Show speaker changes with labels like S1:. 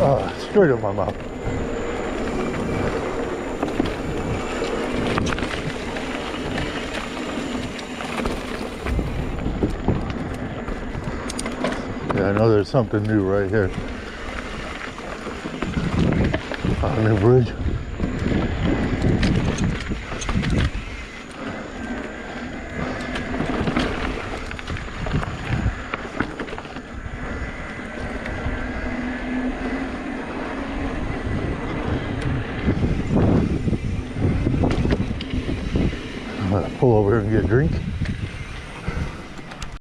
S1: Straight up my mouth. Yeah, I know there's something new right here on the bridge. I'm gonna pull over here and get a drink.